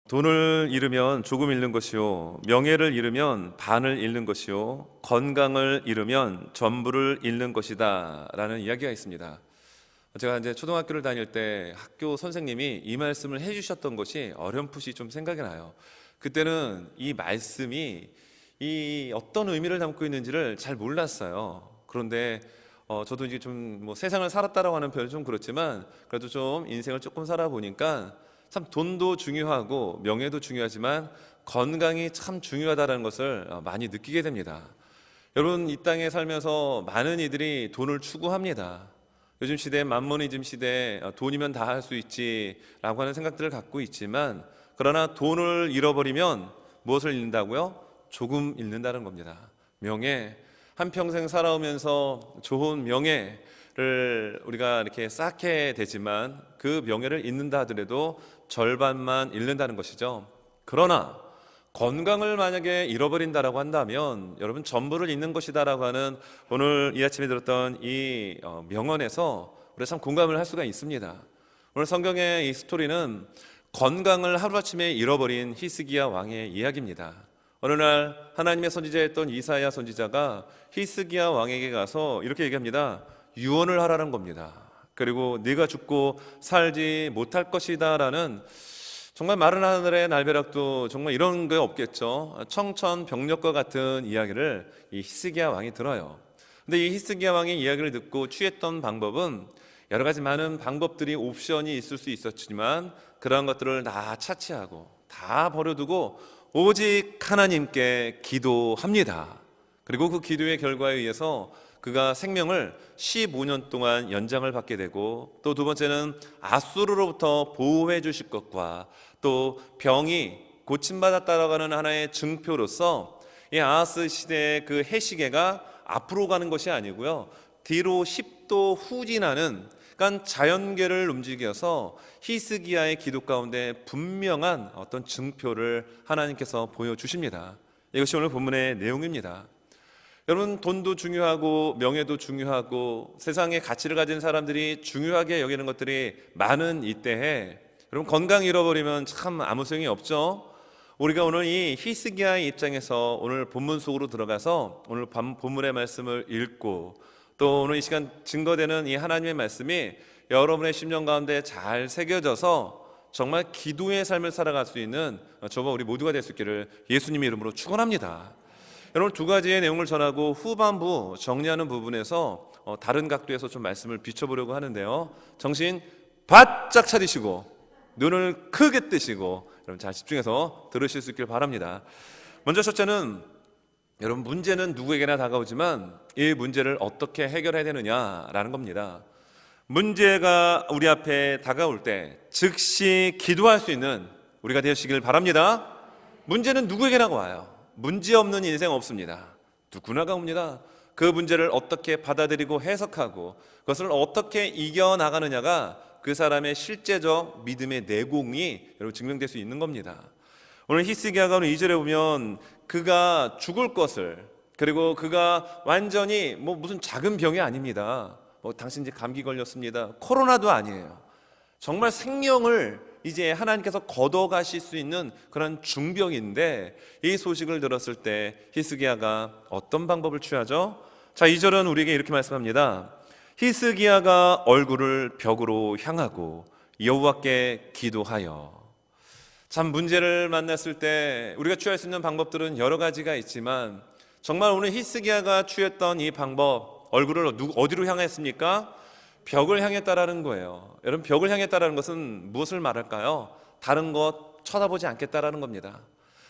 돈을 잃으면 조금 잃는 것이요, 명예를 잃으면 반을 잃는 것이요, 건강을 잃으면 전부를 잃는 것이다 라는 이야기가 있습니다. 제가 이제 초등학교를 다닐 때 학교 선생님이 이 말씀을 해주셨던 것이 어렴풋이 좀 생각이 나요. 그때는 이 말씀이 이 어떤 의미를 담고 있는지를 잘 몰랐어요. 그런데 저도 이제 좀 뭐 세상을 살았다라고 하는 표현은 좀 그렇지만 그래도 좀 인생을 조금 살아보니까 참 돈도 중요하고 명예도 중요하지만 건강이 참 중요하다는 것을 많이 느끼게 됩니다. 여러분, 이 땅에 살면서 많은 이들이 돈을 추구합니다. 요즘 시대, 만모니즘 시대에 돈이면 다 할 수 있지라고 하는 생각들을 갖고 있지만, 그러나 돈을 잃어버리면 무엇을 잃는다고요? 조금 잃는다는 겁니다. 명예, 한평생 살아오면서 좋은 명예를 우리가 이렇게 쌓게 되지만 그 명예를 잃는다 하더라도 절반만 잃는다는 것이죠. 그러나 건강을 만약에 잃어버린다라고 한다면 여러분, 전부를 잃는 것이다라고 하는 오늘 이 아침에 들었던 이 명언에서 우리가 참 공감을 할 수가 있습니다. 오늘 성경의 이 스토리는 건강을 하루아침에 잃어버린 히스기야 왕의 이야기입니다. 어느 날 하나님의 선지자였던 이사야 선지자가 히스기야 왕에게 가서 이렇게 얘기합니다. 유언을 하라는 겁니다. 그리고 네가 죽고 살지 못할 것이다 라는, 정말 마른 하늘의 날벼락도 정말 이런 게 없겠죠. 청천벽력과 같은 이야기를 이 히스기야 왕이 들어요. 근데 이 히스기야 왕의 이야기를 듣고 취했던 방법은 여러 가지 많은 방법들이 옵션이 있을 수 있었지만 그러한 것들을 다 차치하고 다 버려두고 오직 하나님께 기도합니다. 그리고 그 기도의 결과에 의해서 그가 생명을 15년 동안 연장을 받게 되고, 또 두 번째는 아수르로부터 보호해 주실 것과 또 병이 고침받았다라고 하는 하나의 증표로서 이 아하스 시대의 그 해시계가 앞으로 가는 것이 아니고요, 뒤로 10도 후진하는, 그러니까 자연계를 움직여서 히스기야의 기도 가운데 분명한 어떤 증표를 하나님께서 보여주십니다. 이것이 오늘 본문의 내용입니다. 여러분, 돈도 중요하고 명예도 중요하고 세상의 가치를 가진 사람들이 중요하게 여기는 것들이 많은 이때에 여러분, 건강 잃어버리면 참 아무 소용이 없죠. 우리가 오늘 이 히스기야의 입장에서 오늘 본문 속으로 들어가서 오늘 본문의 말씀을 읽고 또 오늘 이 시간 증거되는 이 하나님의 말씀이 여러분의 심령 가운데 잘 새겨져서 정말 기도의 삶을 살아갈 수 있는 저와 우리 모두가 될 수 있기를 예수님의 이름으로 축원합니다. 여러분, 두 가지의 내용을 전하고 후반부 정리하는 부분에서 다른 각도에서 좀 말씀을 비춰보려고 하는데요, 정신 바짝 차리시고 눈을 크게 뜨시고 여러분 잘 집중해서 들으실 수 있길 바랍니다. 먼저 첫째는, 여러분, 문제는 누구에게나 다가오지만 이 문제를 어떻게 해결해야 되느냐라는 겁니다. 문제가 우리 앞에 다가올 때 즉시 기도할 수 있는 우리가 되시길 바랍니다. 문제는 누구에게나 와요. 문제 없는 인생 없습니다. 누구나가 옵니다. 그 문제를 어떻게 받아들이고 해석하고 그것을 어떻게 이겨나가느냐가 그 사람의 실제적 믿음의 내공이 여러분 증명될 수 있는 겁니다. 오늘 히스기야가 오늘 2절에 보면 그가 죽을 것을, 그리고 그가 완전히 무슨 작은 병이 아닙니다. 당신 이제 감기 걸렸습니다. 코로나도 아니에요. 정말 생명을 이제 하나님께서 걷어가실 수 있는 그런 중병인데, 이 소식을 들었을 때 히스기야가 어떤 방법을 취하죠? 자, 2절은 우리에게 이렇게 말씀합니다. 히스기야가 얼굴을 벽으로 향하고 여호와께 기도하여. 참, 문제를 만났을 때 우리가 취할 수 있는 방법들은 여러 가지가 있지만 정말 오늘 히스기야가 취했던 이 방법, 얼굴을 어디로 향했습니까? 벽을 향했다라는 거예요. 여러분, 벽을 향했다라는 것은 무엇을 말할까요? 다른 것 쳐다보지 않겠다라는 겁니다.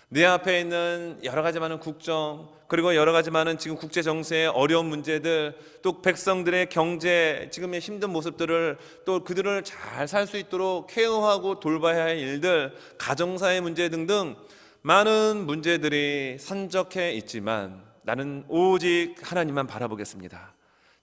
내 앞에 있는 여러 가지 많은 국정, 그리고 여러 가지 많은 지금 국제 정세의 어려운 문제들, 또 백성들의 경제 지금의 힘든 모습들을, 또 그들을 잘 살 수 있도록 케어하고 돌봐야 할 일들, 가정사의 문제 등등 많은 문제들이 산적해 있지만 나는 오직 하나님만 바라보겠습니다.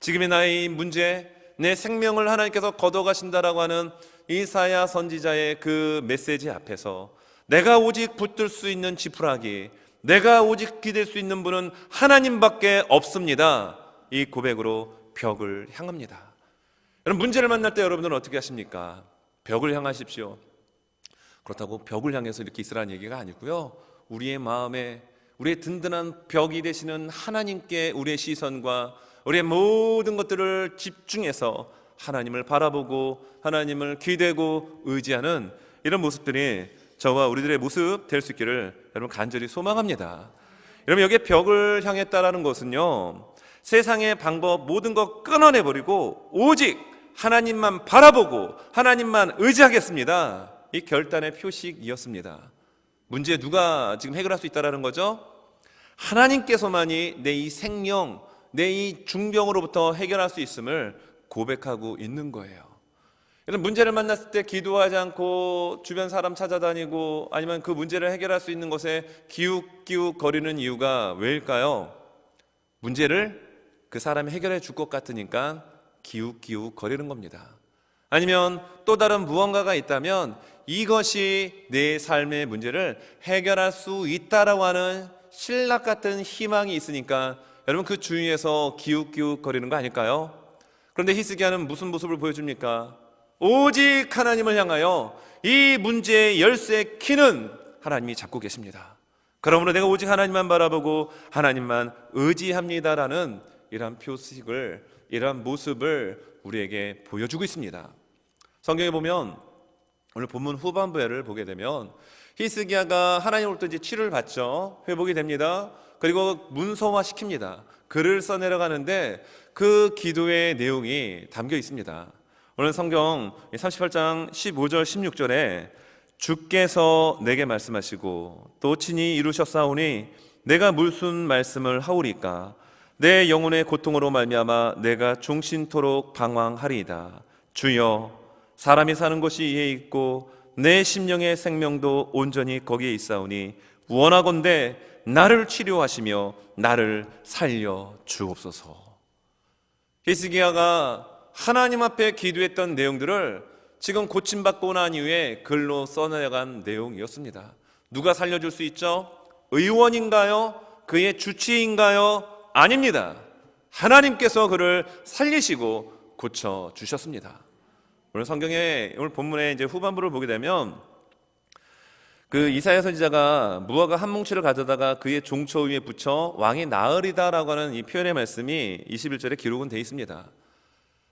지금의 나의 문제, 내 생명을 하나님께서 걷어가신다라고 하는 이사야 선지자의 그 메시지 앞에서 내가 오직 붙들 수 있는 지푸라기, 내가 오직 기댈 수 있는 분은 하나님밖에 없습니다. 이 고백으로 벽을 향합니다. 여러분, 문제를 만날 때 여러분들은 어떻게 하십니까? 벽을 향하십시오. 그렇다고 벽을 향해서 이렇게 있으라는 얘기가 아니고요. 우리의 마음에 우리의 든든한 벽이 되시는 하나님께 우리의 시선과 우리의 모든 것들을 집중해서 하나님을 바라보고 하나님을 기대고 의지하는 이런 모습들이 저와 우리들의 모습 될 수 있기를 여러분 간절히 소망합니다. 여러분, 여기에 벽을 향했다라는 것은요, 세상의 방법 모든 것 끊어내버리고 오직 하나님만 바라보고 하나님만 의지하겠습니다, 이 결단의 표식이었습니다. 문제 누가 지금 해결할 수 있다라는 거죠? 하나님께서만이 내 이 생명, 내 이 중병으로부터 해결할 수 있음을 고백하고 있는 거예요. 여러분, 문제를 만났을 때 기도하지 않고 주변 사람 찾아다니고 아니면 그 문제를 해결할 수 있는 것에 기웃기웃 거리는 이유가 왜일까요? 문제를 그 사람이 해결해 줄 것 같으니까 기웃기웃 거리는 겁니다. 아니면 또 다른 무언가가 있다면 이것이 내 삶의 문제를 해결할 수 있다라고 하는 신락 같은 희망이 있으니까 여러분 그 주위에서 기웃기웃 거리는 거 아닐까요? 그런데 히스기야는 무슨 모습을 보여줍니까? 오직 하나님을 향하여 이 문제의 열쇠 키는 하나님이 잡고 계십니다. 그러므로 내가 오직 하나님만 바라보고 하나님만 의지합니다라는 이러한 표식을, 이러한 모습을 우리에게 보여주고 있습니다. 성경에 보면 오늘 본문 후반부를 보게 되면 히스기야가 하나님으로부터 이제 치료를 받죠. 회복이 됩니다. 그리고 문서화 시킵니다. 글을 써내려가는데 그 기도의 내용이 담겨 있습니다. 오늘 성경 38장 15절 16절에 주께서 내게 말씀하시고 또 친히 이루셨사오니 내가 무슨 말씀을 하오리까? 내 영혼의 고통으로 말미암아 내가 종신토록 방황하리이다. 주여, 사람이 사는 곳이 이에 있고 내 심령의 생명도 온전히 거기에 있사오니 원하건대 나를 치료하시며 나를 살려 주옵소서. 히스기야가 하나님 앞에 기도했던 내용들을 지금 고침받고 난 이후에 글로 써내려간 내용이었습니다. 누가 살려줄 수 있죠? 의원인가요? 그의 주치인가요? 아닙니다. 하나님께서 그를 살리시고 고쳐주셨습니다. 오늘 성경의 오늘 본문의 이제 후반부를 보게 되면 그 이사야 선지자가 무화과 한 뭉치를 가져다가 그의 종처 위에 붙여 왕이 나으리다라고 하는 이 표현의 말씀이 21절에 기록은 되어 있습니다.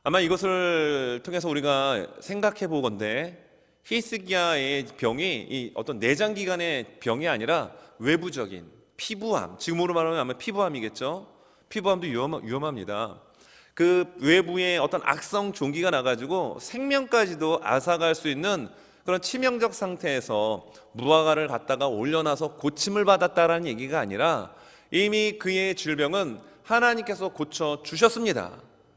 아마 이것을 통해서 우리가 생각해 보건대 히스기야의 병이 이 어떤 내장 기관의 병이 아니라 외부적인 피부암, 지금으로 말하면 아마 피부암이겠죠. 피부암도 위험합니다. 그 외부에 어떤 악성 종기가 나가지고 생명까지도 앗아갈 수 있는 그런 치명적 상태에서 무화과를 갖다가 올려놔서 고침을 받았다라는 얘기가 아니라 이미 그의 질병은 하나님께서 고쳐 주셨습니다.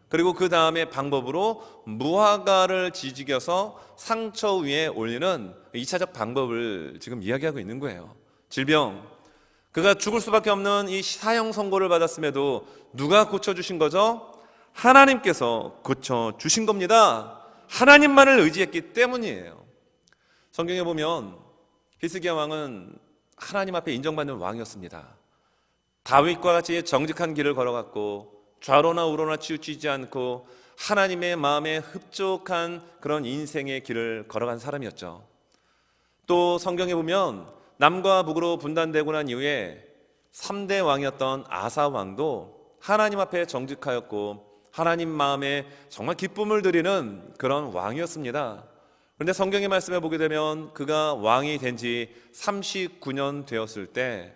그리고 그 다음에 방법으로 무화과를 지지겨서 상처 위에 올리는 2차적 방법을 지금 이야기하고 있는 거예요. 질병, 그가 죽을 수밖에 없는 이 사형 선고를 받았음에도 누가 고쳐주신 거죠? 하나님께서 고쳐주신 겁니다. 하나님만을 의지했기 때문이에요. 성경에 보면 히스기야 왕은 하나님 앞에 인정받는 왕이었습니다. 다윗과 같이 정직한 길을 걸어갔고 좌로나 우로나 치우치지 않고 하나님의 마음에 흡족한 그런 인생의 길을 걸어간 사람이었죠. 또 성경에 보면 남과 북으로 분단되고 난 이후에 3대 왕이었던 아사 왕도 하나님 앞에 정직하였고 하나님 마음에 정말 기쁨을 드리는 그런 왕이었습니다. 그런데 성경의 말씀에 보게 되면 그가 왕이 된 지 39년 되었을 때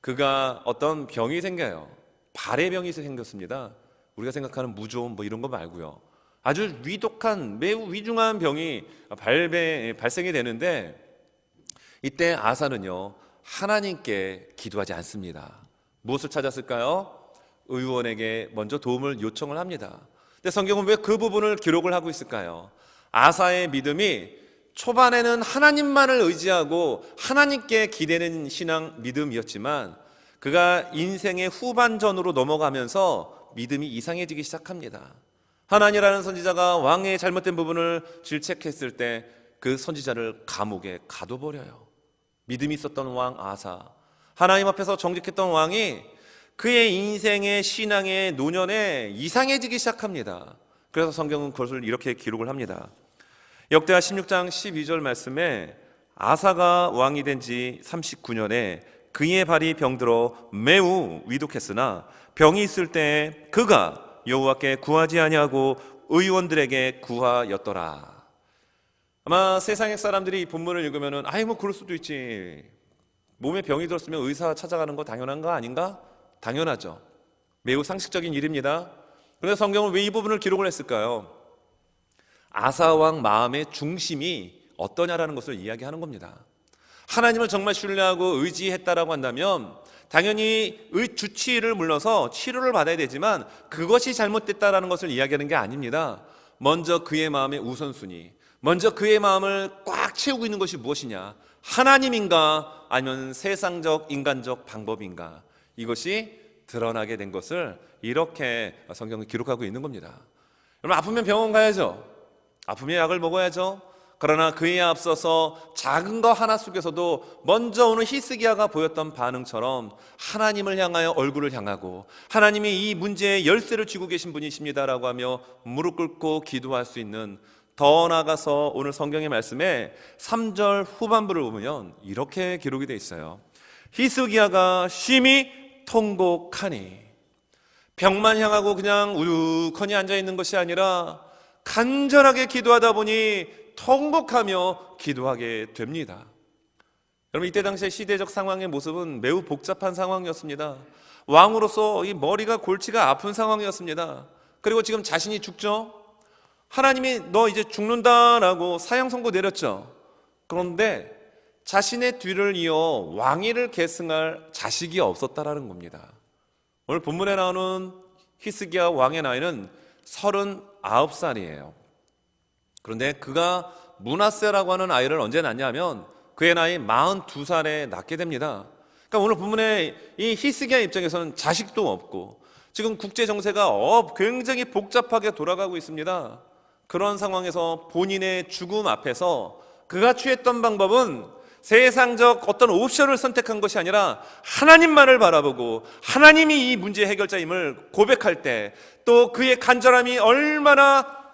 그가 어떤 병이 생겨요. 발의 병이 생겼습니다. 우리가 생각하는 무좀 이런 거 말고요. 아주 위독한 매우 위중한 병이 발생이 되는데 이때 아사는요 하나님께 기도하지 않습니다. 무엇을 찾았을까요? 의원에게 먼저 도움을 요청을 합니다. 근데 성경은 왜 그 부분을 기록을 하고 있을까요? 아사의 믿음이 초반에는 하나님만을 의지하고 하나님께 기대는 신앙 믿음이었지만 그가 인생의 후반전으로 넘어가면서 믿음이 이상해지기 시작합니다. 하나니라는 선지자가 왕의 잘못된 부분을 질책했을 때 그 선지자를 감옥에 가둬버려요. 믿음이 있었던 왕 아사, 하나님 앞에서 정직했던 왕이 그의 인생의 신앙의 노년에 이상해지기 시작합니다. 그래서 성경은 그것을 이렇게 기록을 합니다. 역대하 16장 12절 말씀에 아사가 왕이 된 지 39년에 그의 발이 병들어 매우 위독했으나 병이 있을 때 그가 여호와께 구하지 아니하고 의원들에게 구하였더라. 아마 세상의 사람들이 이 본문을 읽으면은 아이 뭐 그럴 수도 있지. 몸에 병이 들었으면 의사 찾아가는 거 당연한 거 아닌가? 당연하죠. 매우 상식적인 일입니다. 그런데 성경은 왜 이 부분을 기록을 했을까요? 아사 왕 마음의 중심이 어떠냐라는 것을 이야기하는 겁니다. 하나님을 정말 신뢰하고 의지했다라고 한다면 당연히 주치의를 물러서 치료를 받아야 되지만 그것이 잘못됐다라는 것을 이야기하는 게 아닙니다. 먼저 그의 마음의 우선순위, 먼저 그의 마음을 꽉 채우고 있는 것이 무엇이냐? 하나님인가 아니면 세상적 인간적 방법인가? 이것이 드러나게 된 것을 이렇게 성경은 기록하고 있는 겁니다. 여러분, 아프면 병원 가야죠. 아프면 약을 먹어야죠. 그러나 그에 앞서서 작은 거 하나 속에서도 먼저 오는 히스기야가 보였던 반응처럼 하나님을 향하여 얼굴을 향하고 하나님이 이 문제에 열쇠를 쥐고 계신 분이십니다라고 하며 무릎 꿇고 기도할 수 있는, 더 나아가서 오늘 성경의 말씀에 3절 후반부를 보면 이렇게 기록이 되어 있어요. 히스기야가 심히 통곡하니, 병만 향하고 그냥 우두커니 앉아있는 것이 아니라 간절하게 기도하다 보니 통곡하며 기도하게 됩니다. 여러분, 이때 당시의 시대적 상황의 모습은 매우 복잡한 상황이었습니다. 왕으로서 이 머리가 골치가 아픈 상황이었습니다. 그리고 지금 자신이 죽죠. 하나님이 너 이제 죽는다라고 사형 선고 내렸죠. 그런데 자신의 뒤를 이어 왕위를 계승할 자식이 없었다라는 겁니다. 오늘 본문에 나오는 히스기야 왕의 나이는 39살이에요. 그런데 그가 므낫세라고 하는 아이를 언제 낳냐면 그의 나이 42살에 낳게 됩니다. 그러니까 오늘 본문에 이 히스기야 입장에서는 자식도 없고 지금 국제 정세가 굉장히 복잡하게 돌아가고 있습니다. 그런 상황에서 본인의 죽음 앞에서 그가 취했던 방법은 세상적 어떤 옵션을 선택한 것이 아니라 하나님만을 바라보고 하나님이 이 문제의 해결자임을 고백할 때, 또 그의 간절함이 얼마나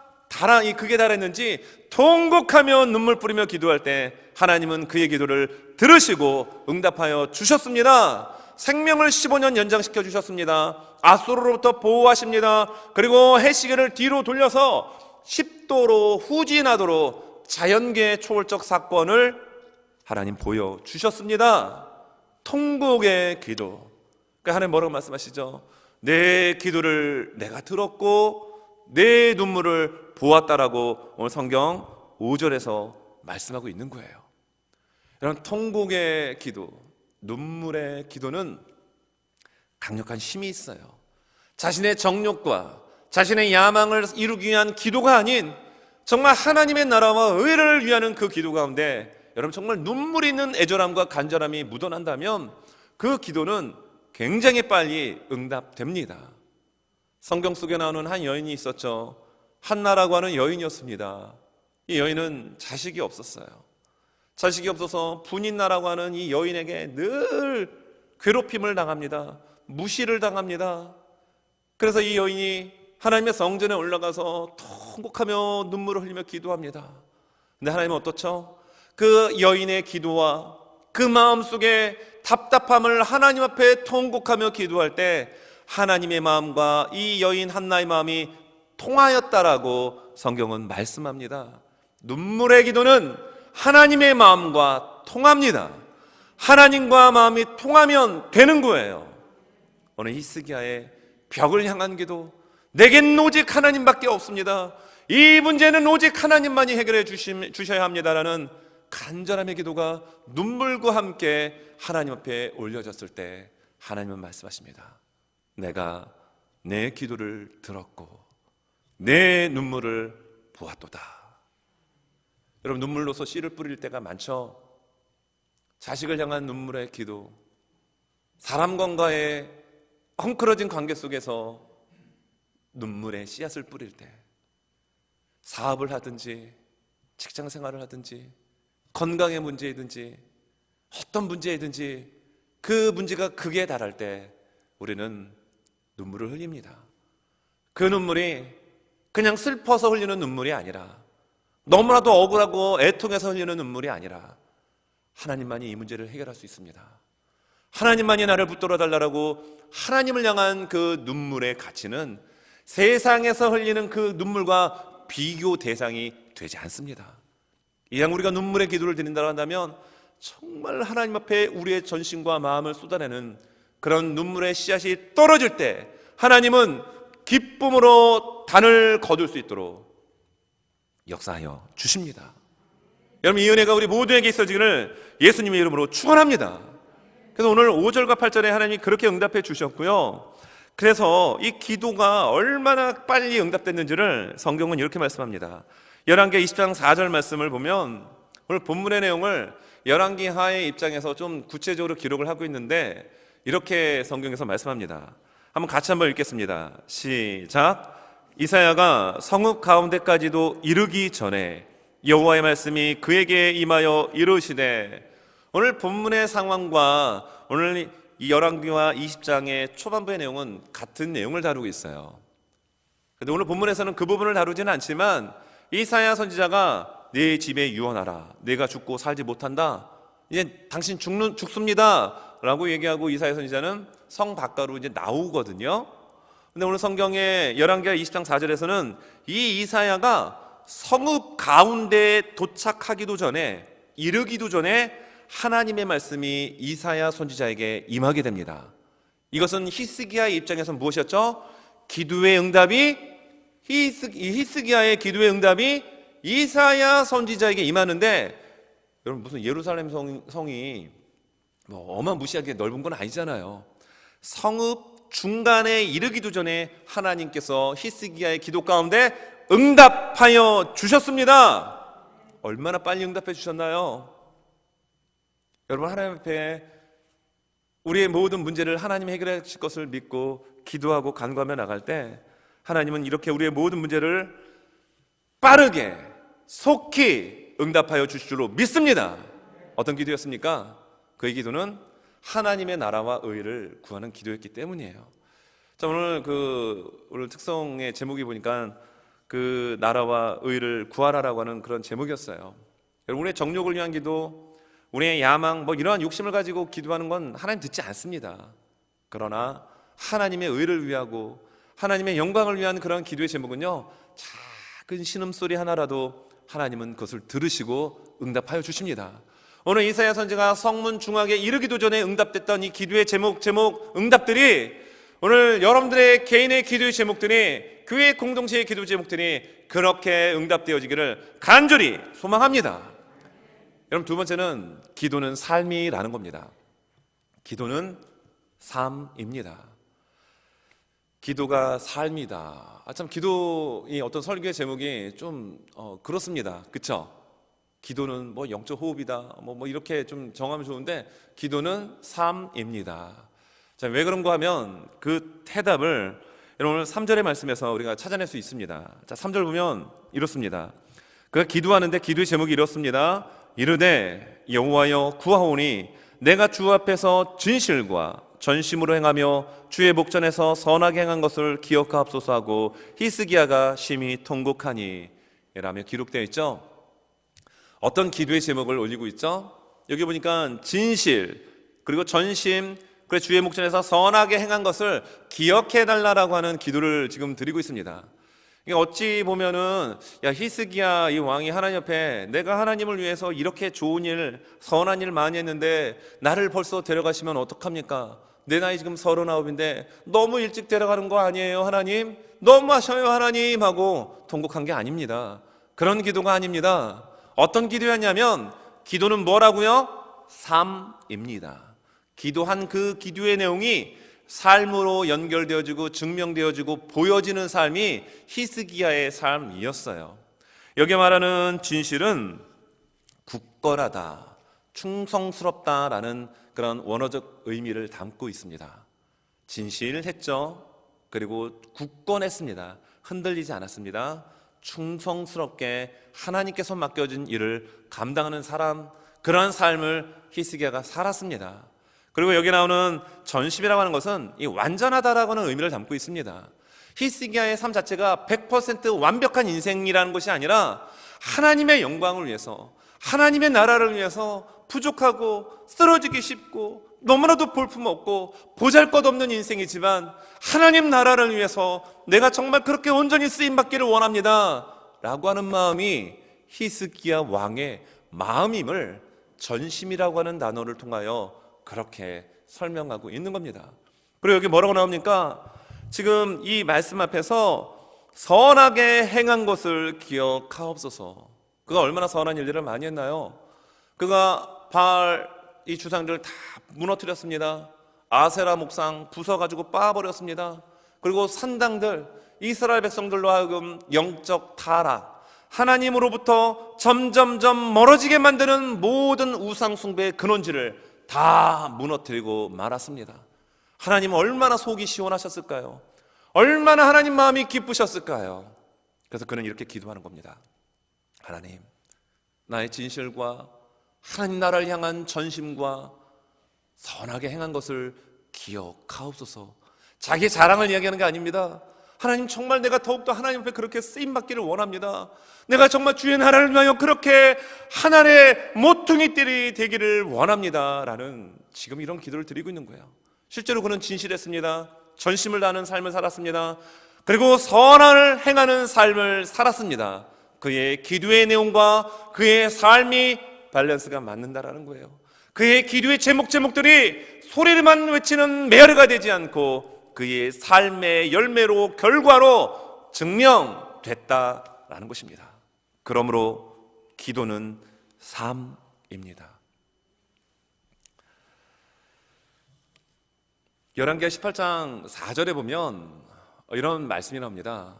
극에 달했는지 통곡하며 눈물 뿌리며 기도할 때 하나님은 그의 기도를 들으시고 응답하여 주셨습니다. 생명을 15년 연장시켜 주셨습니다. 아수르로부터 보호하십니다. 그리고 해시계를 뒤로 돌려서 10도로 후진하도록 자연계의 초월적 사건을 하나님 보여주셨습니다. 통곡의 기도. 그러니까 하나님 뭐라고 말씀하시죠? 내 기도를 내가 들었고 내 눈물을 보았다라고 오늘 성경 5절에서 말씀하고 있는 거예요. 여러분, 통곡의 기도, 눈물의 기도는 강력한 힘이 있어요. 자신의 정욕과 자신의 야망을 이루기 위한 기도가 아닌 정말 하나님의 나라와 의를 위하는 그 기도 가운데 여러분 정말 눈물 있는 애절함과 간절함이 묻어난다면 그 기도는 굉장히 빨리 응답됩니다. 성경 속에 나오는 한 여인이 있었죠. 한나라고 하는 여인이었습니다. 이 여인은 자식이 없었어요. 자식이 없어서 분인나라고 하는 이 여인에게 늘 괴롭힘을 당합니다. 무시를 당합니다. 그래서 이 여인이 하나님의 성전에 올라가서 통곡하며 눈물을 흘리며 기도합니다. 근데 하나님은 어떻죠? 그 여인의 기도와 그 마음속에 답답함을 하나님 앞에 통곡하며 기도할 때 하나님의 마음과 이 여인 한나의 마음이 통하였다라고 성경은 말씀합니다. 눈물의 기도는 하나님의 마음과 통합니다. 하나님과 마음이 통하면 되는 거예요. 오늘 히스기야의 벽을 향한 기도, 내겐 오직 하나님밖에 없습니다. 이 문제는 오직 하나님만이 해결해 주셔야 합니다라는 간절함의 기도가 눈물과 함께 하나님 앞에 올려졌을 때 하나님은 말씀하십니다. 내가 내 기도를 들었고 내 눈물을 보았도다. 여러분, 눈물로서 씨를 뿌릴 때가 많죠. 자식을 향한 눈물의 기도, 사람과의 헝클어진 관계 속에서 눈물의 씨앗을 뿌릴 때, 사업을 하든지 직장 생활을 하든지 건강의 문제이든지 어떤 문제이든지 그 문제가 극에 달할 때 우리는 눈물을 흘립니다. 그 눈물이 그냥 슬퍼서 흘리는 눈물이 아니라, 너무나도 억울하고 애통해서 흘리는 눈물이 아니라 하나님만이 이 문제를 해결할 수 있습니다. 하나님만이 나를 붙들어 달라고 하나님을 향한 그 눈물의 가치는 세상에서 흘리는 그 눈물과 비교 대상이 되지 않습니다. 이왕 우리가 눈물의 기도를 드린다고 한다면 정말 하나님 앞에 우리의 전심과 마음을 쏟아내는 그런 눈물의 씨앗이 떨어질 때 하나님은 기쁨으로 단을 거둘 수 있도록 역사하여 주십니다. 여러분, 이 은혜가 우리 모두에게 있어지기를 예수님의 이름으로 축원합니다. 그래서 오늘 5절과 8절에 하나님이 그렇게 응답해 주셨고요. 그래서 이 기도가 얼마나 빨리 응답됐는지를 성경은 이렇게 말씀합니다. 열왕기 20장 4절 말씀을 보면 오늘 본문의 내용을 열왕기하의 입장에서 좀 구체적으로 기록을 하고 있는데 이렇게 성경에서 말씀합니다. 한번 읽겠습니다. 시작. 이사야가 성읍 가운데까지도 이르기 전에 여호와의 말씀이 그에게 임하여 이르시되, 오늘 본문의 상황과 오늘 이 열왕기하 20장의 초반부의 내용은 같은 내용을 다루고 있어요. 그런데 오늘 본문에서는 그 부분을 다루지는 않지만 이사야 선지자가 내 집에 유언하라, 내가 죽고 살지 못한다, 이제 당신 죽습니다 라고 얘기하고 이사야 선지자는 성 밖으로 이제 나오거든요. 근데 오늘 성경의 열왕기하 20장 4절에서는 이 이사야가 성읍 가운데에 도착하기도 전에, 이르기도 전에 하나님의 말씀이 이사야 선지자에게 임하게 됩니다. 이것은 히스기야의 입장에서는 무엇이었죠? 기도의 응답이, 히스기야의 기도의 응답이 이사야 선지자에게 임하는데, 여러분 무슨 예루살렘 성이 뭐 어마무시하게 넓은 건 아니잖아요. 성읍 중간에 이르기도 전에 하나님께서 히스기야의 기도 가운데 응답하여 주셨습니다. 얼마나 빨리 응답해 주셨나요? 여러분, 하나님 앞에 우리의 모든 문제를 하나님이 해결해 주실 것을 믿고 기도하고 간구하며 나갈 때 하나님은 이렇게 우리의 모든 문제를 빠르게 속히 응답하여 주실 줄로 믿습니다. 어떤 기도였습니까? 그의 기도는 하나님의 나라와 의를 구하는 기도였기 때문이에요. 자, 오늘 오늘 특성의 제목이 보니까 그 나라와 의를 구하라라고 하는 그런 제목이었어요. 여러분, 우리의 정욕을 위한 기도, 우리의 야망, 이러한 욕심을 가지고 기도하는 건 하나님 듣지 않습니다. 그러나 하나님의 의를 위하고 하나님의 영광을 위한 그런 기도의 제목은요, 작은 신음소리 하나라도 하나님은 그것을 들으시고 응답하여 주십니다. 오늘 이사야 선지가 성문 중앙에 이르기도 전에 응답됐던 이 기도의 제목 응답들이 오늘 여러분들의 개인의 기도의 제목들이, 교회 공동체의 기도 제목들이 그렇게 응답되어지기를 간절히 소망합니다. 여러분, 두 번째는 기도는 삶이라는 겁니다. 기도는 삶입니다. 기도가 삶이다. 참 기도의 어떤 설교의 제목이 좀 그렇습니다. 그렇죠? 기도는 영적 호흡이다. 이렇게 좀 정하면 좋은데 기도는 삶입니다. 자, 왜 그런가 하면 그 해답을 여러분 오늘 3절의 말씀에서 우리가 찾아낼 수 있습니다. 자, 3절 보면 이렇습니다. 그가 기도하는데 기도의 제목이 이렇습니다. 이르되 여호와여 구하오니 내가 주 앞에서 진실과 전심으로 행하며 주의 목전에서 선하게 행한 것을 기억하옵소서 하고 히스기야가 심히 통곡하니 라며 기록되어 있죠. 어떤 기도의 제목을 올리고 있죠? 여기 보니까 진실, 그리고 전심, 그리고 주의 목전에서 선하게 행한 것을 기억해달라고 하는 기도를 지금 드리고 있습니다. 어찌 보면은 히스기야 이 왕이 하나님 앞에 내가 하나님을 위해서 이렇게 좋은 일, 선한 일 많이 했는데 나를 벌써 데려가시면 어떡합니까? 내 나이 지금 39인데 너무 일찍 데려가는 거 아니에요 하나님? 너무 하셔요 하나님 하고 통곡한 게 아닙니다. 그런 기도가 아닙니다. 어떤 기도였냐면 기도는 뭐라고요? 삶입니다. 기도한 그 기도의 내용이 삶으로 연결되어지고 증명되어지고 보여지는 삶이 히스기야의 삶이었어요. 여기 말하는 진실은 굳건하다, 충성스럽다라는 그런 원어적 의미를 담고 있습니다. 진실했죠. 그리고 굳건했습니다. 흔들리지 않았습니다. 충성스럽게 하나님께서 맡겨진 일을 감당하는 사람, 그런 삶을 히스기야가 살았습니다. 그리고 여기 나오는 전심이라고 하는 것은 이 완전하다라고 하는 의미를 담고 있습니다. 히스기야의 삶 자체가 100% 완벽한 인생이라는 것이 아니라 하나님의 영광을 위해서, 하나님의 나라를 위해서 부족하고 쓰러지기 쉽고 너무나도 볼품없고 보잘것없는 인생이지만 하나님 나라를 위해서 내가 정말 그렇게 온전히 쓰임받기를 원합니다 라고 하는 마음이 히스기야 왕의 마음임을 전심이라고 하는 단어를 통하여 그렇게 설명하고 있는 겁니다. 그리고 여기 뭐라고 나옵니까? 지금 이 말씀 앞에서 선하게 행한 것을 기억하옵소서. 그가 얼마나 선한 일들을 많이 했나요? 그가 바알 이 주상들을 다 무너뜨렸습니다. 아세라 목상 부숴가지고 빻아버렸습니다. 그리고 산당들, 이스라엘 백성들로 하여금 영적 타락, 하나님으로부터 점점점 멀어지게 만드는 모든 우상 숭배의 근원지를 다 무너뜨리고 말았습니다. 하나님은 얼마나 속이 시원하셨을까요? 얼마나 하나님 마음이 기쁘셨을까요? 그래서 그는 이렇게 기도하는 겁니다. 하나님, 나의 진실과 하나님 나라를 향한 전심과 선하게 행한 것을 기억하옵소서. 자기 자랑을 이야기하는 게 아닙니다. 하나님, 정말 내가 더욱더 하나님 앞에 그렇게 쓰임받기를 원합니다. 내가 정말 주의 나라를 위하여 그렇게 하늘의 모퉁이들이 되기를 원합니다 라는 지금 이런 기도를 드리고 있는 거예요. 실제로 그는 진실했습니다. 전심을 다하는 삶을 살았습니다. 그리고 선을 행하는 삶을 살았습니다. 그의 기도의 내용과 그의 삶이 밸런스가 맞는다라는 거예요. 그의 기도의 제목들이 소리를만 외치는 메아리가 되지 않고 그의 삶의 열매로 결과로 증명됐다라는 것입니다. 그러므로 기도는 삶입니다. 열왕기하 18장 4절에 보면 이런 말씀이 나옵니다.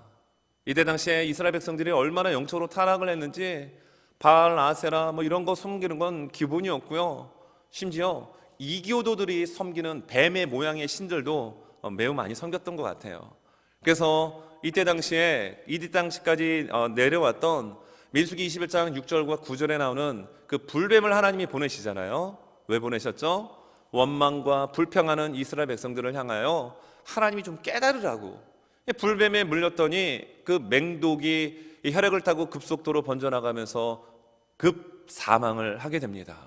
이때 당시에 이스라엘 백성들이 얼마나 영적으로 타락을 했는지 바알, 아세라 이런 거 섬기는 건 기본이었고요. 심지어 이교도들이 섬기는 뱀의 모양의 신들도 매우 많이 섬겼던 것 같아요. 그래서 이때 당시까지 내려왔던 민수기 21장 6절과 9절에 나오는 그 불뱀을 하나님이 보내시잖아요. 왜 보내셨죠? 원망과 불평하는 이스라엘 백성들을 향하여 하나님이 좀 깨달으라고. 불뱀에 물렸더니 그 맹독이 혈액을 타고 급속도로 번져나가면서 급 사망을 하게 됩니다.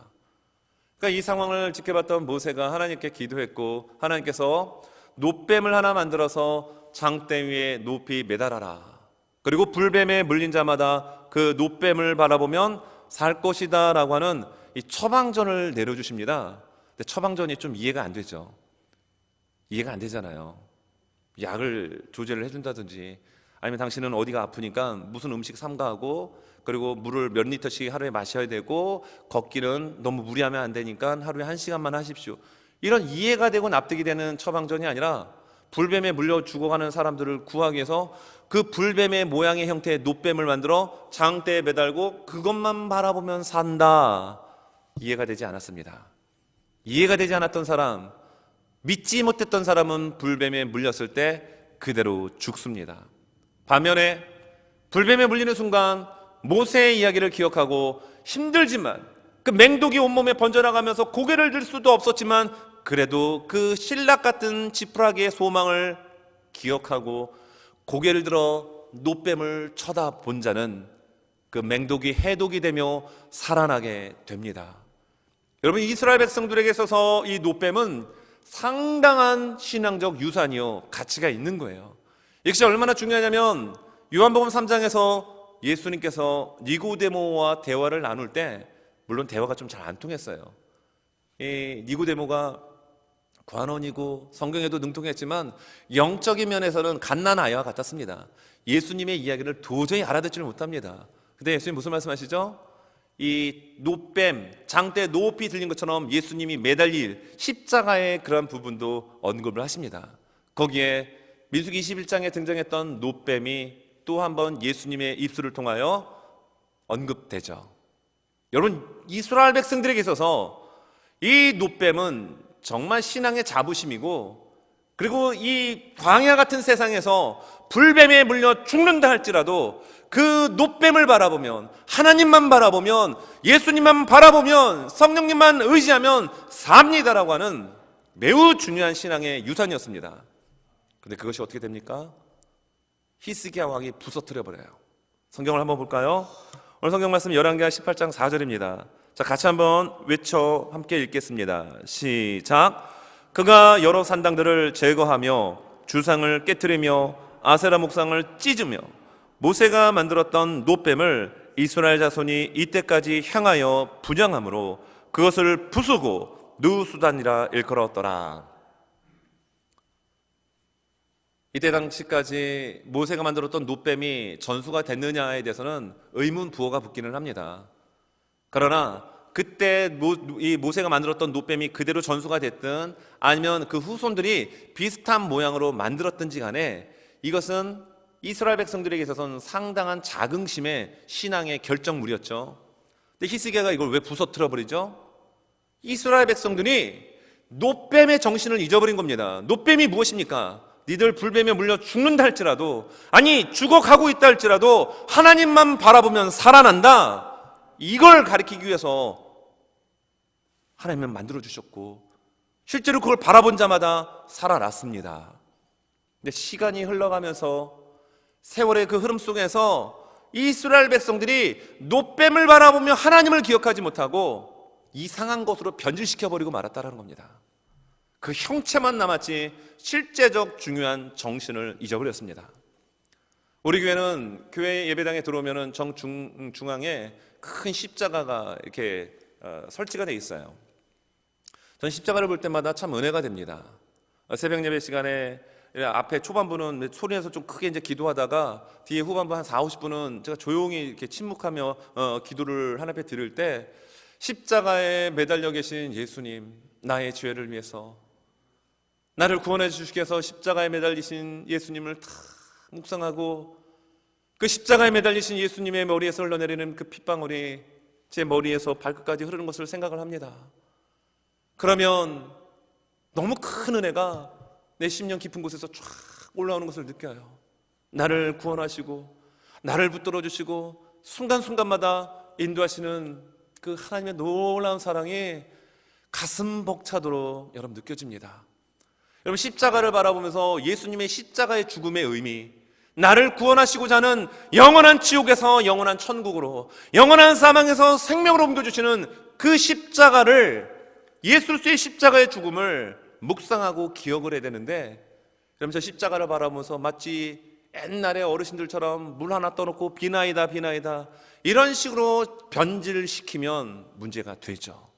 그러니까 이 상황을 지켜봤던 모세가 하나님께 기도했고, 하나님께서 놋뱀을 하나 만들어서 장대 위에 높이 매달아라. 그리고 불뱀에 물린 자마다 그 놋뱀을 바라보면 살 것이다 라고 하는 이 처방전을 내려주십니다. 근데 처방전이 좀 이해가 안 되죠. 이해가 안 되잖아요. 약을 조제를 해준다든지, 아니면 당신은 어디가 아프니까 무슨 음식 삼가하고, 그리고 물을 몇 리터씩 하루에 마셔야 되고, 걷기는 너무 무리하면 안 되니까 하루에 1시간만 하십시오. 이런 이해가 되고 납득이 되는 처방전이 아니라 불뱀에 물려 죽어가는 사람들을 구하기 위해서 그 불뱀의 모양의 형태의 놋뱀을 만들어 장대에 매달고 그것만 바라보면 산다. 이해가 되지 않았습니다. 이해가 되지 않았던 사람, 믿지 못했던 사람은 불뱀에 물렸을 때 그대로 죽습니다. 반면에 불뱀에 물리는 순간 모세의 이야기를 기억하고 힘들지만 그 맹독이 온몸에 번져나가면서 고개를 들 수도 없었지만 그래도 그 신락 같은 지푸라기의 소망을 기억하고 고개를 들어 놋뱀을 쳐다본 자는 그 맹독이 해독이 되며 살아나게 됩니다. 여러분, 이스라엘 백성들에게 있어서 이 놋뱀은 상당한 신앙적 유산이요, 가치가 있는 거예요. 이것이 얼마나 중요하냐면 요한복음 3장에서 예수님께서 니고데모와 대화를 나눌 때, 물론 대화가 좀 잘 안 통했어요. 이 니고데모가 관원이고 성경에도 능통했지만 영적인 면에서는 갓난아이와 같았습니다. 예수님의 이야기를 도저히 알아듣지를 못합니다. 근데 예수님 무슨 말씀하시죠? 이 놋뱀, 장대 높이 들린 것처럼 예수님이 매달릴 십자가의 그런 부분도 언급을 하십니다. 거기에 민수기 21장에 등장했던 놋뱀이 또 한 번 예수님의 입술을 통하여 언급되죠. 여러분, 이스라엘 백성들에게 있어서 이 놋뱀은 정말 신앙의 자부심이고, 그리고 이 광야 같은 세상에서 불뱀에 물려 죽는다 할지라도 그 놋뱀을 바라보면, 하나님만 바라보면, 예수님만 바라보면, 성령님만 의지하면 삽니다라고 하는 매우 중요한 신앙의 유산이었습니다. 그런데 그것이 어떻게 됩니까? 히스기야 왕이 부서뜨려 버려요. 성경을 한번 볼까요? 오늘 성경 말씀 열왕기하 18장 4절입니다. 자, 같이 한번 외쳐 함께 읽겠습니다. 시작. 그가 여러 산당들을 제거하며 주상을 깨뜨리며 아세라 목상을 찢으며 모세가 만들었던 놋뱀을 이스라엘 자손이 이때까지 향하여 분양함으로 그것을 부수고 누수단이라 일컬었더라. 이때 당시까지 모세가 만들었던 놋뱀이 전수가 됐느냐에 대해서는 의문 부호가 붙기는 합니다. 그러나 그때 이 모세가 만들었던 놋뱀이 그대로 전수가 됐든 아니면 그 후손들이 비슷한 모양으로 만들었든지 간에 이것은 이스라엘 백성들에게 있어서는 상당한 자긍심의 신앙의 결정물이었죠. 근데 히스기야가 이걸 왜 부서뜨려 버리죠? 이스라엘 백성들이 놋뱀의 정신을 잊어버린 겁니다. 놋뱀이 무엇입니까? 니들 불뱀에 물려 죽는다 할지라도, 아니 죽어가고 있다 할지라도 하나님만 바라보면 살아난다, 이걸 가리키기 위해서 하나님은 만들어주셨고 실제로 그걸 바라본 자마다 살아났습니다. 근데 시간이 흘러가면서 세월의 그 흐름 속에서 이스라엘 백성들이 놋뱀을 바라보며 하나님을 기억하지 못하고 이상한 것으로 변질시켜버리고 말았다는 겁니다. 그 형체만 남았지 실제적 중요한 정신을 잊어버렸습니다. 우리 교회는 교회 예배당에 들어오면 중앙에 큰 십자가가 이렇게 설치가 되어 있어요. 전 십자가를 볼 때마다 참 은혜가 됩니다. 새벽 예배 시간에 앞에 초반부는 소리내서 좀 크게 이제 기도하다가 뒤에 후반부 한 40-50분은 제가 조용히 이렇게 침묵하며 기도를 하나님 앞에 드릴 때 십자가에 매달려 계신 예수님, 나의 죄를 위해서 나를 구원해 주시기 위해서 십자가에 매달리신 예수님을 다 묵상하고 그 십자가에 매달리신 예수님의 머리에서 흘러내리는 그 핏방울이 제 머리에서 발끝까지 흐르는 것을 생각을 합니다. 그러면 너무 큰 은혜가 내 심령 깊은 곳에서 쫙 올라오는 것을 느껴요. 나를 구원하시고 나를 붙들어 주시고 순간순간마다 인도하시는 그 하나님의 놀라운 사랑이 가슴 벅차도록 여러분 느껴집니다. 여러분 십자가를 바라보면서 예수님의 십자가의 죽음의 의미, 나를 구원하시고자 하는 영원한 지옥에서 영원한 천국으로, 영원한 사망에서 생명으로 옮겨주시는 그 십자가를, 예수 그리스도의 십자가의 죽음을 묵상하고 기억을 해야 되는데, 그러면서 십자가를 바라보면서 마치 옛날에 어르신들처럼 물 하나 떠놓고 비나이다 비나이다 이런 식으로 변질시키면 문제가 되죠.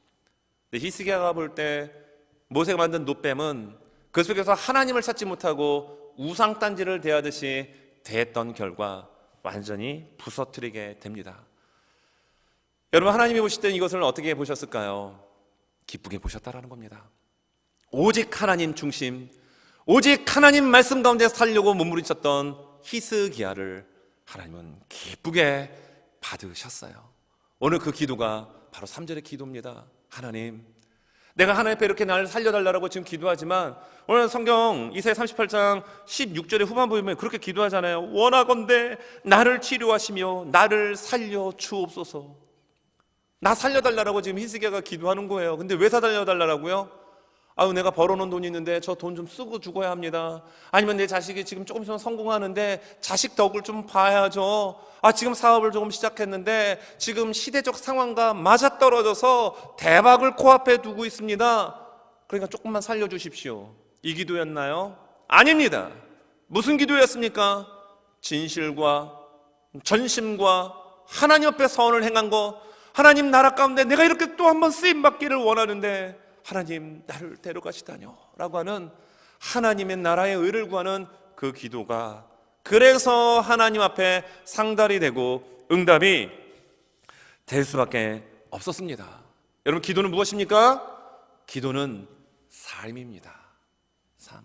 근데 히스기야가 볼 때 모세가 만든 놋뱀은 그 속에서 하나님을 찾지 못하고 우상단지를 대하듯이 대했던 결과 완전히 부서뜨리게 됩니다. 여러분, 하나님이 보실 때는 이것을 어떻게 보셨을까요? 기쁘게 보셨다라는 겁니다. 오직 하나님 중심, 오직 하나님 말씀 가운데 살려고 몸부림쳤던 히스기야를 하나님은 기쁘게 받으셨어요. 오늘 그 기도가 바로 3절의 기도입니다. 하나님, 내가 하나님 앞에 이렇게 나를 살려달라고 지금 기도하지만 오늘 성경 이사야 38장 16절의 후반부에 보면 그렇게 기도하잖아요. 원하건대 나를 치료하시며 나를 살려 주옵소서. 나 살려달라고 지금 히스기야가 기도하는 거예요. 근데 왜 살려달라고요? 아유, 내가 벌어놓은 돈이 있는데 저 돈 좀 쓰고 죽어야 합니다. 아니면 내 자식이 지금 조금 있으면 성공하는데 자식 덕을 좀 봐야죠. 아, 지금 사업을 조금 시작했는데 지금 시대적 상황과 맞아떨어져서 대박을 코앞에 두고 있습니다. 그러니까 조금만 살려주십시오. 이 기도였나요? 아닙니다. 무슨 기도였습니까? 진실과 전심과 하나님 앞에 선을 행한 거, 하나님 나라 가운데 내가 이렇게 또 한번 쓰임받기를 원하는데 하나님 나를 데려가시다뇨 라고 하는 하나님의 나라의 의를 구하는 그 기도가, 그래서 하나님 앞에 상달이 되고 응답이 될 수밖에 없었습니다. 여러분, 기도는 무엇입니까? 기도는 삶입니다. 삶.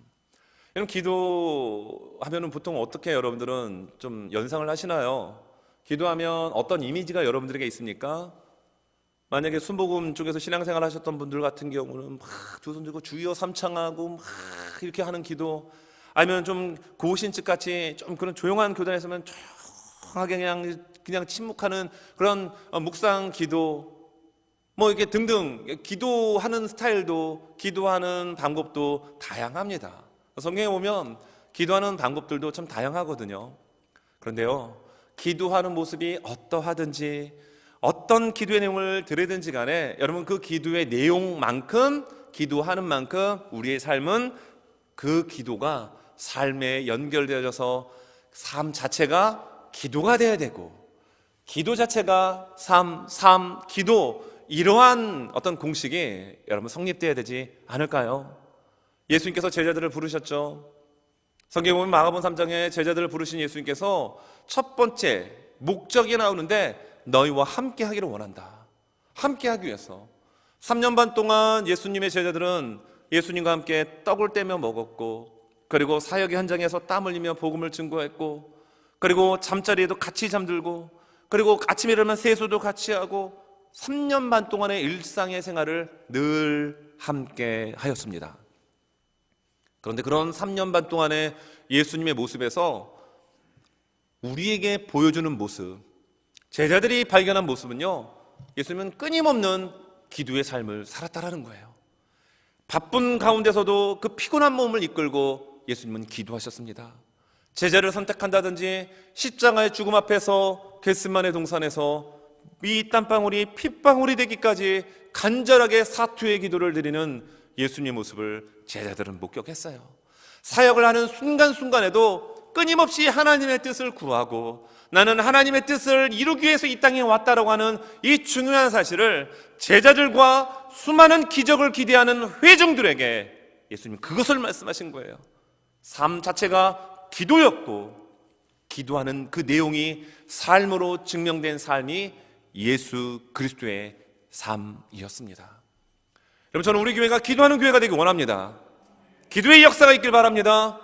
여러분, 기도하면 보통 어떻게 여러분들은 좀 연상을 하시나요? 기도하면 어떤 이미지가 여러분들에게 있습니까? 만약에 순복음 쪽에서 신앙생활 하셨던 분들 같은 경우는 막 두 손 들고 주여 삼창하고 막 이렇게 하는 기도, 아니면 좀 고신측 같이 좀 그런 조용한 교단에서는 조용하게 그냥 침묵하는 그런 묵상 기도, 뭐 이렇게 등등 기도하는 스타일도, 기도하는 방법도 다양합니다. 성경에 보면 기도하는 방법들도 참 다양하거든요. 그런데요, 기도하는 모습이 어떠하든지 어떤 기도의 내용을 들으든지 간에 여러분 그 기도의 내용만큼, 기도하는 만큼 우리의 삶은 그 기도가 삶에 연결되어져서 삶 자체가 기도가 되어야 되고, 기도 자체가 삶, 기도, 이러한 어떤 공식이 여러분 성립되어야 되지 않을까요? 예수님께서 제자들을 부르셨죠. 성경에 보면 마가복음 3장에 제자들을 부르신 예수님께서 첫 번째 목적이 나오는데 너희와 함께 하기를 원한다. 함께 하기 위해서 3년 반 동안 예수님의 제자들은 예수님과 함께 떡을 떼며 먹었고, 그리고 사역의 현장에서 땀 흘리며 복음을 증거했고, 그리고 잠자리에도 같이 잠들고, 그리고 아침에 일어나면 세수도 같이 하고, 3년 반 동안의 일상의 생활을 늘 함께 하였습니다. 그런데 그런 3년 반 동안의 예수님의 모습에서 우리에게 보여주는 모습, 제자들이 발견한 모습은요, 예수님은 끊임없는 기도의 삶을 살았다라는 거예요. 바쁜 가운데서도 그 피곤한 몸을 이끌고 예수님은 기도하셨습니다. 제자를 선택한다든지 십자가의 죽음 앞에서 겟세마네 동산에서 이 땀방울이 핏방울이 되기까지 간절하게 사투의 기도를 드리는 예수님의 모습을 제자들은 목격했어요. 사역을 하는 순간순간에도 끊임없이 하나님의 뜻을 구하고, 나는 하나님의 뜻을 이루기 위해서 이 땅에 왔다라고 하는 이 중요한 사실을 제자들과 수많은 기적을 기대하는 회중들에게 예수님 그것을 말씀하신 거예요. 삶 자체가 기도였고, 기도하는 그 내용이 삶으로 증명된 삶이 예수 그리스도의 삶이었습니다. 여러분, 저는 우리 교회가 기도하는 교회가 되기 원합니다. 기도의 역사가 있길 바랍니다.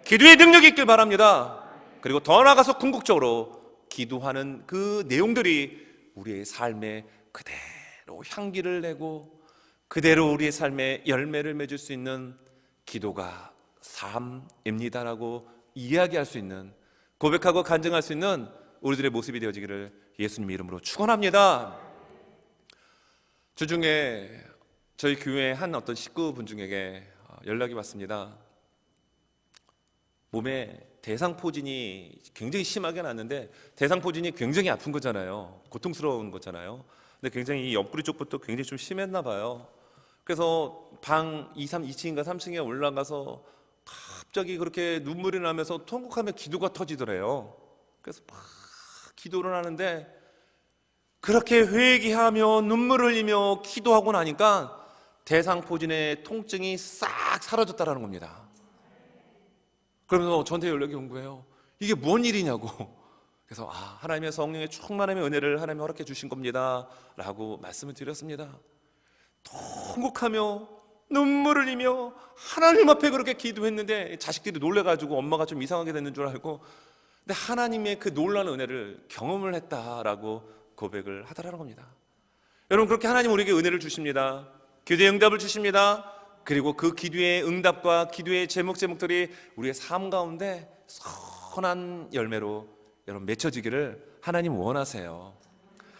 기도의 능력이 있길 바랍니다. 그리고 더 나아가서 궁극적으로 기도하는 그 내용들이 우리의 삶에 그대로 향기를 내고 그대로 우리의 삶에 열매를 맺을 수 있는 기도가 삶입니다라고 이야기할 수 있는, 고백하고 간증할 수 있는 우리들의 모습이 되어지기를 예수님의 이름으로 축원합니다. 주중에 저희 교회 한 어떤 식구분 중에게 연락이 왔습니다. 몸에 대상포진이 굉장히 심하게 났는데, 대상포진이 굉장히 아픈 거잖아요. 고통스러운 거잖아요. 근데 굉장히 이 옆구리 쪽부터 굉장히 좀 심했나 봐요. 그래서 방 2층인가 3층에 올라가서 갑자기 그렇게 눈물이 나면서 통곡하며 기도가 터지더래요. 그래서 막 기도를 하는데, 그렇게 회개하며 눈물을 흘리며 기도하고 나니까 대상포진의 통증이 싹 사라졌다라는 겁니다. 그러면서 저한테 연락이 온 거예요. 이게 뭔 일이냐고. 그래서 하나님의 성령의 충만함의 은혜를 하나님이 허락해 주신 겁니다 라고 말씀을 드렸습니다. 통곡하며 눈물을 흘리며 하나님 앞에 그렇게 기도했는데, 자식들이 놀래가지고 엄마가 좀 이상하게 됐는 줄 알고, 근데 하나님의 그 놀라운 은혜를 경험을 했다라고 고백을 하더라는 겁니다. 여러분, 그렇게 하나님 우리에게 은혜를 주십니다. 기도의 응답을 주십니다. 그리고 그 기도의 응답과 기도의 제목들이 우리의 삶 가운데 선한 열매로 여러분 맺혀지기를 하나님 원하세요.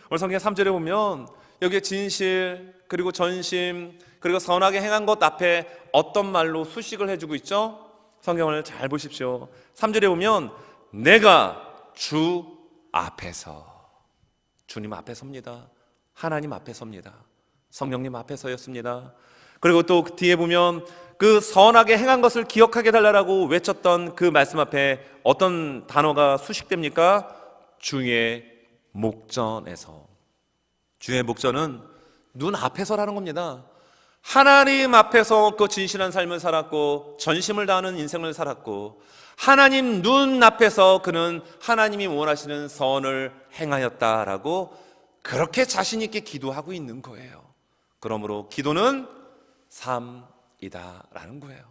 오늘 성경 3절에 보면 여기에 진실, 그리고 전심, 그리고 선하게 행한 것 앞에 어떤 말로 수식을 해주고 있죠? 성경을 잘 보십시오. 3절에 보면 내가 주 앞에서, 주님 앞에 섭니다. 하나님 앞에 섭니다. 성령님 앞에 서였습니다. 그리고 또 뒤에 보면 그 선하게 행한 것을 기억하게 달라고 외쳤던 그 말씀 앞에 어떤 단어가 수식됩니까? 주의 목전에서. 주의 목전은 눈 앞에서라는 겁니다. 하나님 앞에서 그 진실한 삶을 살았고 전심을 다하는 인생을 살았고, 하나님 눈 앞에서 그는 하나님이 원하시는 선을 행하였다라고 그렇게 자신 있게 기도하고 있는 거예요. 그러므로 기도는 삶이다라는 거예요.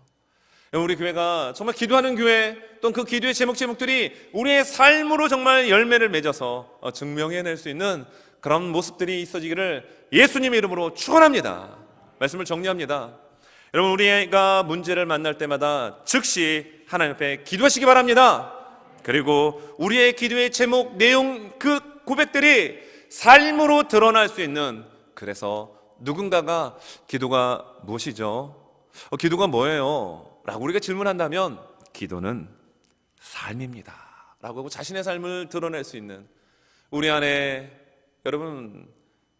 우리 교회가 정말 기도하는 교회, 또 그 기도의 제목들이 우리의 삶으로 정말 열매를 맺어서 증명해낼 수 있는 그런 모습들이 있어지기를 예수님의 이름으로 축원합니다. 말씀을 정리합니다. 여러분, 우리가 문제를 만날 때마다 즉시 하나님 앞에 기도하시기 바랍니다. 그리고 우리의 기도의 제목, 내용, 그 고백들이 삶으로 드러날 수 있는, 그래서 누군가가 기도가 무엇이죠? 기도가 뭐예요? 라고 우리가 질문한다면 기도는 삶입니다 라고 하고 자신의 삶을 드러낼 수 있는, 우리 안에 여러분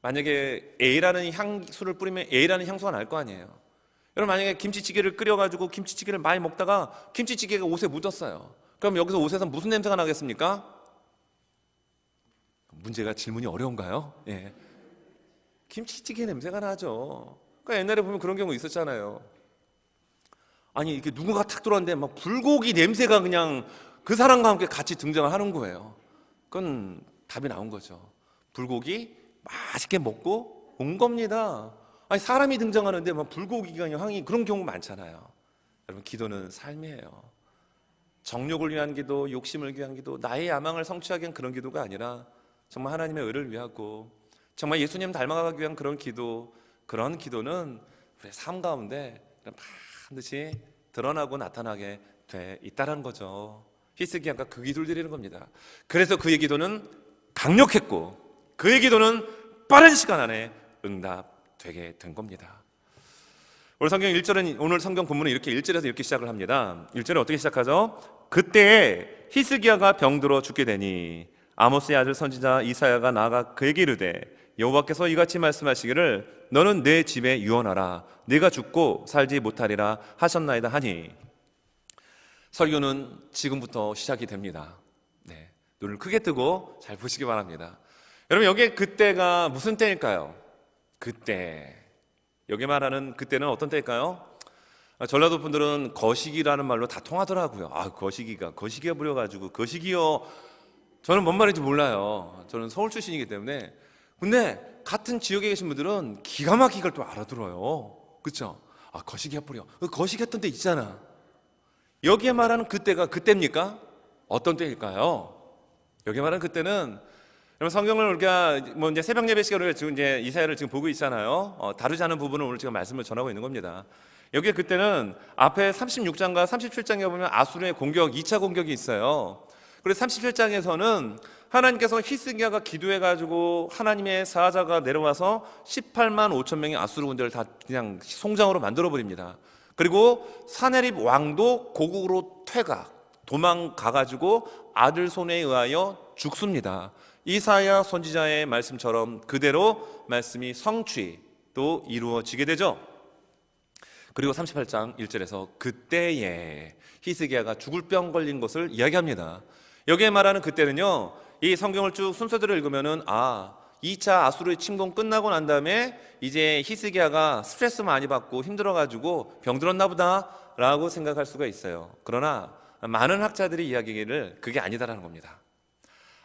만약에 A라는 향수를 뿌리면 A라는 향수가 날 거 아니에요. 여러분 만약에 김치찌개를 끓여가지고 김치찌개를 많이 먹다가 김치찌개가 옷에 묻었어요. 그럼 여기서 옷에서 무슨 냄새가 나겠습니까? 문제가 질문이 어려운가요? 예. 김치찌개 냄새가 나죠. 그러니까 옛날에 보면 그런 경우 있었잖아요. 아니 이렇게 누군가 탁 들어왔는데 막 불고기 냄새가 그냥 그 사람과 함께 같이 등장을 하는 거예요. 그건 답이 나온 거죠. 불고기 맛있게 먹고 온 겁니다. 아니 사람이 등장하는데 막 불고기가 향이 그런 경우 많잖아요. 여러분 기도는 삶이에요. 정욕을 위한 기도, 욕심을 위한 기도, 나의 야망을 성취하기 위한 그런 기도가 아니라 정말 하나님의 의를 위하고 정말 예수님 닮아가기 위한 그런 기도, 그런 기도는 우리의 삶 가운데 반드시 드러나고 나타나게 돼 있다는 거죠. 히스기야가 그 기도를 드리는 겁니다. 그래서 그의 기도는 강력했고 그의 기도는 빠른 시간 안에 응답되게 된 겁니다. 오늘 성경 1절은 오늘 성경 본문은 이렇게 1절에서 이렇게 시작을 합니다. 1절에 어떻게 시작하죠? 그때에 히스기야가 병들어 죽게 되니 아모스의 아들 선지자 이사야가 나아가 그에게 이르되 여호와께서 이같이 말씀하시기를 너는 내 집에 유언하라 네가 죽고 살지 못하리라 하셨나이다 하니 설교는 지금부터 시작이 됩니다. 네, 눈을 크게 뜨고 잘 보시기 바랍니다. 여러분 여기에 그때가 무슨 때일까요? 그때 여기 말하는 그때는 어떤 때일까요? 전라도 분들은 거시기라는 말로 다 통하더라고요. 거시기가 부려가지고 거시기요. 저는 뭔 말인지 몰라요. 저는 서울 출신이기 때문에. 근데 같은 지역에 계신 분들은 기가 막히게 또 알아들어요. 그렇죠? 거시기가 부려. 거시기 했던 때 있잖아. 여기에 말하는 그때가 그때입니까? 어떤 때일까요? 여기 말하는 그때는 여러분 성경을 우리가 이제 새벽 예배 시간에 지금 이제 이사야를 지금 보고 있잖아요. 다루지 않은 부분을 오늘 제가 말씀을 전하고 있는 겁니다. 여기에 그때는 앞에 36장과 37장에 보면 아수르의 공격, 2차 공격이 있어요. 그래서 37장에서는 하나님께서 히스기야가 기도해가지고 하나님의 사자가 내려와서 18만 5천 명의 아수르 군대를 다 그냥 송장으로 만들어버립니다. 그리고 사네립 왕도 고국으로 도망가가지고 아들 손에 의하여 죽습니다. 이사야 선지자의 말씀처럼 그대로 말씀이 성취 또 이루어지게 되죠. 그리고 38장 1절에서 그때에 히스기야가 죽을 병 걸린 것을 이야기합니다. 여기에 말하는 그때는요, 이 성경을 쭉 순서대로 읽으면은 2차 아수르의 침공 끝나고 난 다음에 이제 히스기야가 스트레스 많이 받고 힘들어가지고 병들었나 보다 라고 생각할 수가 있어요. 그러나 많은 학자들이 이야기하기를 그게 아니다라는 겁니다.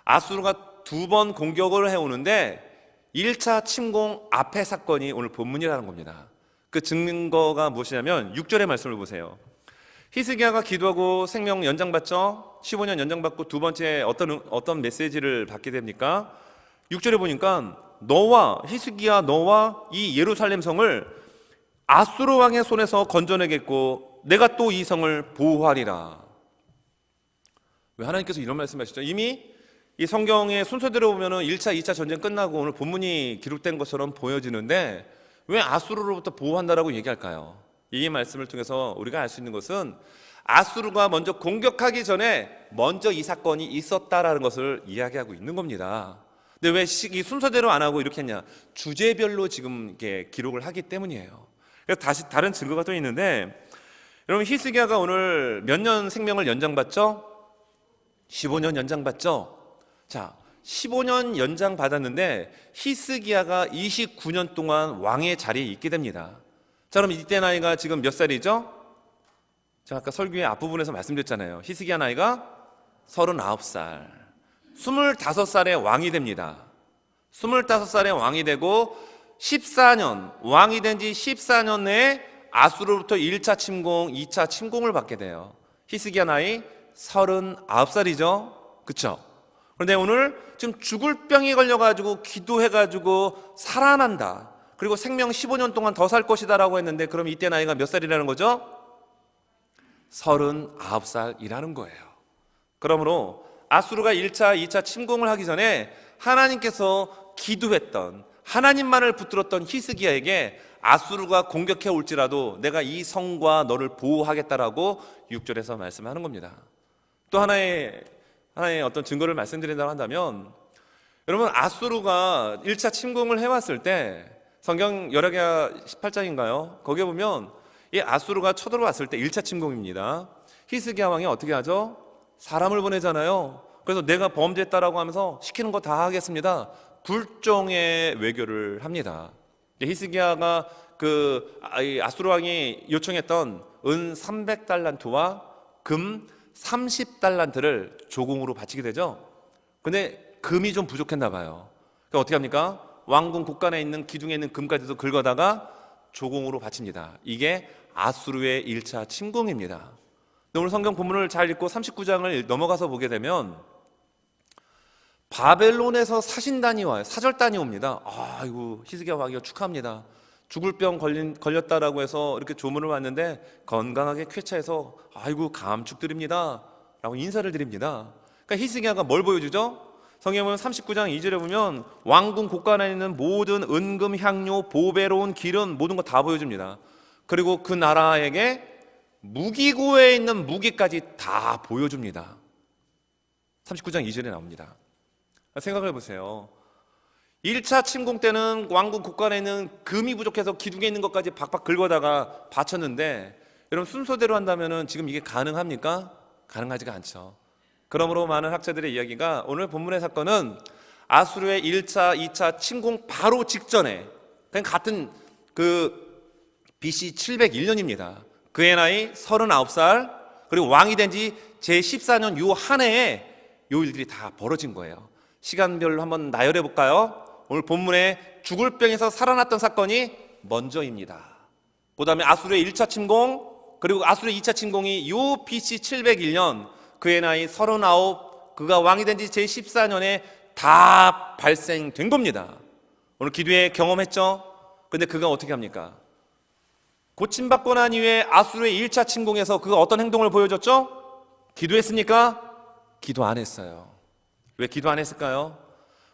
아수르가 2번 공격을 해오는데 1차 침공 앞의 사건이 오늘 본문이라는 겁니다. 그 증거가 무엇이냐면 6절의 말씀을 보세요. 히스기야가 기도하고 생명 연장받죠. 15년 연장받고 두 번째 어떤 메시지를 받게 됩니까? 6절에 보니까 히스기야 너와 이 예루살렘 성을 아수르 왕의 손에서 건져내겠고 내가 또 이 성을 보호하리라. 왜 하나님께서 이런 말씀하시죠? 이미 이 성경의 순서대로 보면은 1차, 2차 전쟁 끝나고 오늘 본문이 기록된 것처럼 보여지는데 왜 아수르로부터 보호한다라고 얘기할까요? 이 말씀을 통해서 우리가 알 수 있는 것은 아수르가 먼저 공격하기 전에 먼저 이 사건이 있었다라는 것을 이야기하고 있는 겁니다. 근데 왜 이 순서대로 안 하고 이렇게 했냐? 주제별로 지금 이렇게 기록을 하기 때문이에요. 그래서 다시 다른 증거가 또 있는데 여러분 히스기야가 오늘 몇 년 생명을 연장받죠? 15년 연장받죠? 자, 15년 연장 받았는데 히스기야가 29년 동안 왕의 자리에 있게 됩니다. 자, 그럼 이때 나이가 지금 몇 살이죠? 제가 아까 설교의 앞부분에서 말씀드렸잖아요. 히스기야 나이가 39살. 25살에 왕이 됩니다. 25살에 왕이 되고 14년, 왕이 된 지 14년 내에 아수르로부터 1차 침공, 2차 침공을 받게 돼요. 히스기야 나이 39살이죠. 그쵸? 그런데 오늘 지금 죽을 병이 걸려가지고 기도해가지고 살아난다. 그리고 생명 15년 동안 더 살 것이다 라고 했는데 그럼 이때 나이가 몇 살이라는 거죠? 39살이라는 거예요. 그러므로 아수르가 1차, 2차 침공을 하기 전에 하나님께서 기도했던 하나님만을 붙들었던 히스기야에게 아수르가 공격해 올지라도 내가 이 성과 너를 보호하겠다라고 6절에서 말씀하는 겁니다. 또 하나의 어떤 증거를 말씀드린다고 한다면 여러분, 아수르가 1차 침공을 해왔을 때 성경 열왕기하 18장인가요? 거기에 보면 이 아수르가 쳐들어왔을 때 1차 침공입니다. 히스기야 왕이 어떻게 하죠? 사람을 보내잖아요. 그래서 내가 범죄했다라고 하면서 시키는 거 다 하겠습니다. 굴종의 외교를 합니다. 히스기야가 아수르 왕이 요청했던 은 300달란트와 금 30달란트를 조공으로 바치게 되죠. 근데 금이 좀 부족했나 봐요. 그러니까 어떻게 합니까? 왕궁 곳간에 있는 기둥에 있는 금까지도 긁어다가 조공으로 바칩니다. 이게 아수르의 1차 침공입니다. 오늘 성경 본문을 잘 읽고 39장을 넘어가서 보게 되면 바벨론에서 사신단이 와요. 사절단이 옵니다. 아이고, 히스기야 왕이요, 축하합니다. 죽을 병 걸렸다라고 해서 이렇게 조문을 왔는데 건강하게 쾌차해서 아이고, 감축드립니다 라고 인사를 드립니다. 그러니까 히스기야가 뭘 보여주죠? 성경에 보면 39장 2절에 보면 왕궁 곳간에 있는 모든 은금, 향료, 보배로운 기름 모든 거 다 보여줍니다. 그리고 그 나라에게 무기고에 있는 무기까지 다 보여줍니다. 39장 2절에 나옵니다. 생각을 해보세요. 1차 침공 때는 왕궁 곳간에 있는 금이 부족해서 기둥에 있는 것까지 박박 긁어다가 바쳤는데, 여러분 순서대로 한다면 지금 이게 가능합니까? 가능하지가 않죠. 그러므로 많은 학자들의 이야기가 오늘 본문의 사건은 아수르의 1차, 2차 침공 바로 직전에, 그냥 같은 BC 701년입니다. 그의 나이 39살, 그리고 왕이 된 지 제14년 요 한 해에 요 일들이 다 벌어진 거예요. 시간별로 한번 나열해 볼까요? 오늘 본문에 죽을 병에서 살아났던 사건이 먼저입니다. 그 다음에 아수르의 1차 침공, 그리고 아수르의 2차 침공이 요 BC 701년, 그의 나이 39, 그가 왕이 된 지 제14년에 다 발생된 겁니다. 오늘 기도에 경험했죠? 근데 그가 어떻게 합니까? 고침받고 난 이후에 아수르의 1차 침공에서 그가 어떤 행동을 보여줬죠? 기도했습니까? 기도 안 했어요. 왜 기도 안 했을까요?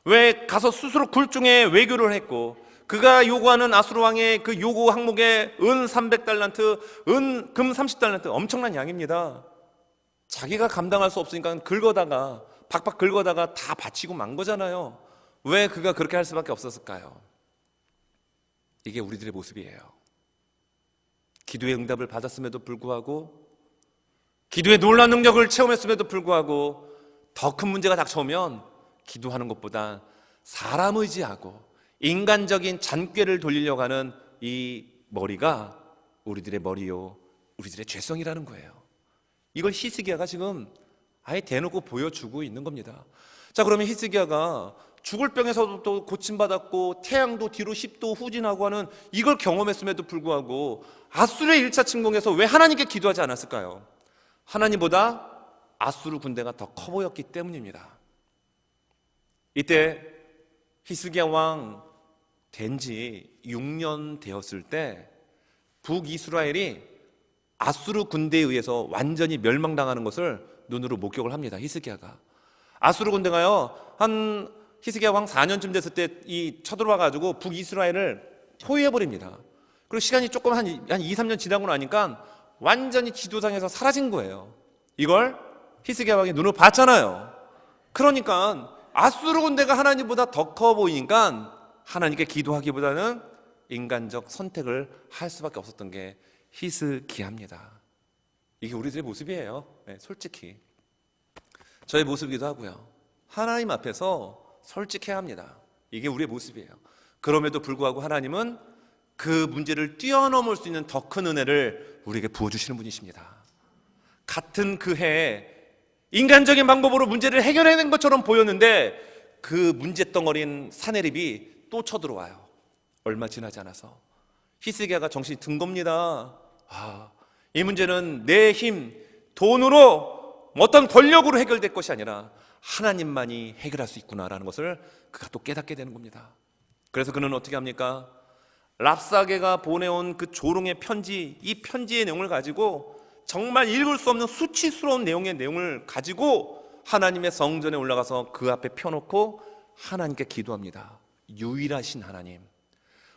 왜 가서 스스로 굴종에 외교를 했고, 그가 요구하는 아수르 왕의 그 요구 항목에 은 300달란트, 금 30달란트, 엄청난 양입니다. 자기가 감당할 수 없으니까 긁어다가 박박 긁어다가 다 바치고 만 거잖아요. 왜 그가 그렇게 할 수밖에 없었을까요? 이게 우리들의 모습이에요. 기도의 응답을 받았음에도 불구하고, 기도의 놀라운 능력을 체험했음에도 불구하고 더 큰 문제가 닥쳐오면 기도하는 것보다 사람 의지하고 인간적인 잔꾀를 돌리려고 하는 이 머리가 우리들의 머리요, 우리들의 죄성이라는 거예요. 이걸 히스기야가 지금 아예 대놓고 보여주고 있는 겁니다. 자, 그러면 히스기야가 죽을 병에서도 또 고침받았고 태양도 뒤로 10도 후진하고 하는 이걸 경험했음에도 불구하고 아수르의 1차 침공에서 왜 하나님께 기도하지 않았을까요? 하나님보다 아수르 군대가 더 커 보였기 때문입니다. 이때 히스기야 왕 된 지 6년 되었을 때 북이스라엘이 아수르 군대에 의해서 완전히 멸망당하는 것을 눈으로 목격을 합니다. 히스기야가. 아수르 군대가요, 한 히스기야 왕 4년쯤 됐을 때 쳐들어와 가지고 북이스라엘을 포위해 버립니다. 그리고 시간이 조금 한 2, 3년 지나고 나니까 완전히 지도상에서 사라진 거예요. 이걸 히스기야 왕이 눈으로 봤잖아요. 그러니까 아수르 군대가 하나님보다 더 커 보이니까 하나님께 기도하기보다는 인간적 선택을 할 수밖에 없었던 게 히스기야입니다. 이게 우리들의 모습이에요. 네, 솔직히 저의 모습이기도 하고요. 하나님 앞에서 솔직해야 합니다. 이게 우리의 모습이에요. 그럼에도 불구하고 하나님은 그 문제를 뛰어넘을 수 있는 더 큰 은혜를 우리에게 부어주시는 분이십니다. 같은 그 해에 인간적인 방법으로 문제를 해결해낸 것처럼 보였는데 그 문제덩어리인 사내립이 또 쳐들어와요. 얼마 지나지 않아서 히스기야가 정신이 든 겁니다. 이 문제는 내 힘, 돈으로 어떤 권력으로 해결될 것이 아니라 하나님만이 해결할 수 있구나라는 것을 그가 또 깨닫게 되는 겁니다. 그래서 그는 어떻게 합니까? 랍사게가 보내온 그 조롱의 편지, 이 편지의 내용을 가지고 정말 읽을 수 없는 수치스러운 내용을 가지고 하나님의 성전에 올라가서 그 앞에 펴놓고 하나님께 기도합니다. 유일하신 하나님,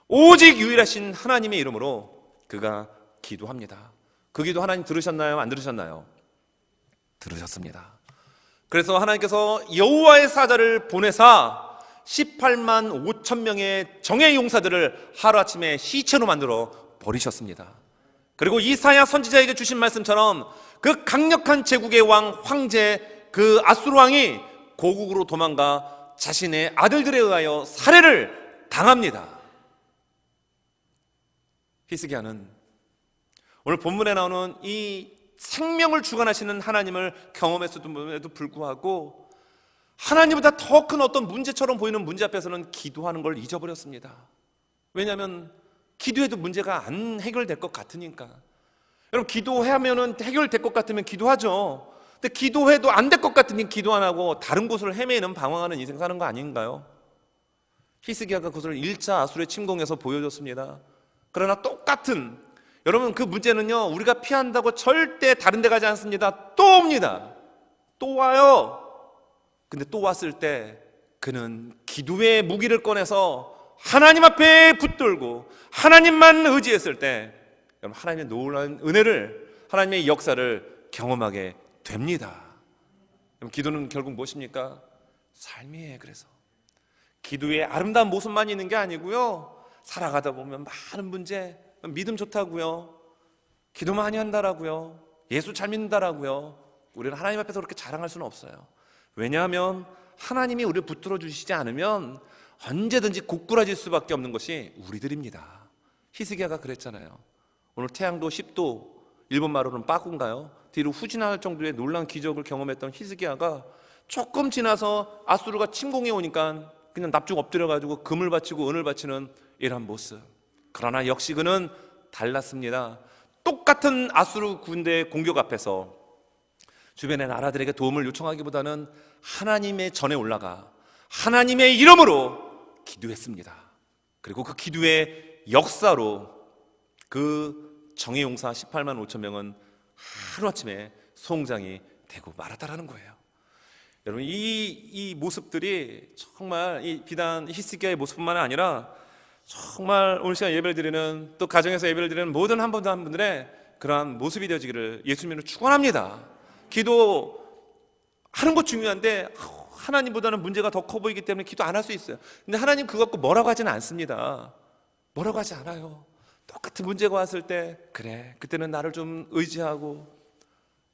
오직 유일하신 하나님의 이름으로 그가 기도합니다. 그 기도 하나님 들으셨나요? 안 들으셨나요? 들으셨습니다. 그래서 하나님께서 여호와의 사자를 보내사 18만 5천 명의 정예 용사들을 하루아침에 시체로 만들어 버리셨습니다. 그리고 이사야 선지자에게 주신 말씀처럼 그 강력한 제국의 왕 황제 그 아수르 왕이 고국으로 도망가 자신의 아들들에 의하여 살해를 당합니다. 히스기야는 오늘 본문에 나오는 이 생명을 주관하시는 하나님을 경험했음에도 불구하고 하나님보다 더 큰 어떤 문제처럼 보이는 문제 앞에서는 기도하는 걸 잊어버렸습니다. 왜냐하면 기도해도 문제가 안 해결될 것 같으니까. 여러분, 기도하면 해결될 것 같으면 기도하죠. 근데 기도해도 안 될 것 같으니 기도 안 하고 다른 곳을 헤매는 방황하는 인생 사는 거 아닌가요? 히스기야가 그것을 1차 아수르의 침공에서 보여줬습니다. 그러나 똑같은, 여러분, 그 문제는요, 우리가 피한다고 절대 다른 데 가지 않습니다. 또 옵니다. 또 와요. 근데 또 왔을 때 그는 기도의 무기를 꺼내서 하나님 앞에 붙들고 하나님만 의지했을 때 여러분, 하나님의 놀라운 은혜를, 하나님의 역사를 경험하게 됩니다. 여러분, 기도는 결국 무엇입니까? 삶이에요. 그래서 기도의 아름다운 모습만 있는 게 아니고요, 살아가다 보면 많은 문제, 믿음 좋다고요, 기도 많이 한다라고요, 예수 잘 믿는다라고요, 우리는 하나님 앞에서 그렇게 자랑할 수는 없어요. 왜냐하면 하나님이 우리를 붙들어 주시지 않으면 언제든지 고꾸라질 수밖에 없는 것이 우리들입니다. 히스기야가 그랬잖아요. 오늘 태양도 10도, 일본 말로는 빠꾸인가요? 뒤로 후진할 정도의 놀라운 기적을 경험했던 히스기야가 조금 지나서 아수르가 침공해 오니까 그냥 납죽 엎드려가지고 금을 바치고 은을 바치는 이런 모습. 그러나 역시 그는 달랐습니다. 똑같은 아수르 군대의 공격 앞에서 주변의 나라들에게 도움을 요청하기보다는 하나님의 전에 올라가 하나님의 이름으로 기도했습니다. 그리고 그 기도의 역사로 그 정예용사 18만 5천 명은 하루아침에 송장이 되고 말았다라는 거예요. 여러분, 이 모습들이 정말 이 비단 히스기야의 모습뿐만 아니라 정말 오늘 시간 예배를 드리는, 또 가정에서 예배를 드리는 모든 한 분들 한 분들의 그러한 모습이 되어지기를 예수님으로 축원합니다. 기도하는 것 중요한데 하나님보다는 문제가 더 커 보이기 때문에 기도 안 할 수 있어요. 근데 하나님 그거 갖고 뭐라고 하지는 않습니다. 뭐라고 하지 않아요. 똑같은 문제가 왔을 때, 그래, 그때는 나를 좀 의지하고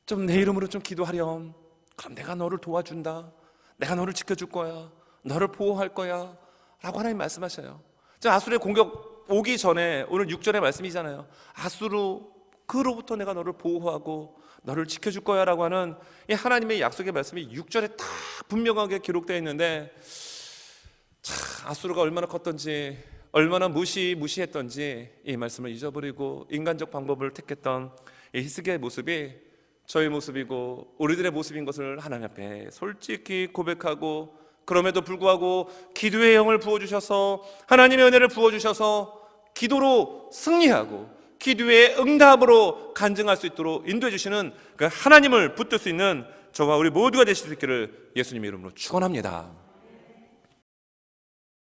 좀 내 이름으로 좀 기도하렴. 그럼 내가 너를 도와준다, 내가 너를 지켜줄 거야, 너를 보호할 거야 라고 하나님 말씀하셔요. 아수르의 공격 오기 전에 오늘 6절의 말씀이잖아요. 아수르 그로부터 내가 너를 보호하고 너를 지켜줄 거야 라고 하는 이 하나님의 약속의 말씀이 6절에 다 분명하게 기록되어 있는데, 아수르가 얼마나 컸던지, 얼마나 무시했던지 이 말씀을 잊어버리고 인간적 방법을 택했던 이 히스기야의 모습이 저의 모습이고 우리들의 모습인 것을 하나님 앞에 솔직히 고백하고, 그럼에도 불구하고 기도의 영을 부어주셔서, 하나님의 은혜를 부어주셔서 기도로 승리하고 기도의 응답으로 간증할 수 있도록 인도해 주시는 그 하나님을 붙들 수 있는 저와 우리 모두가 되실 수 있기를 예수님의 이름으로 축원합니다.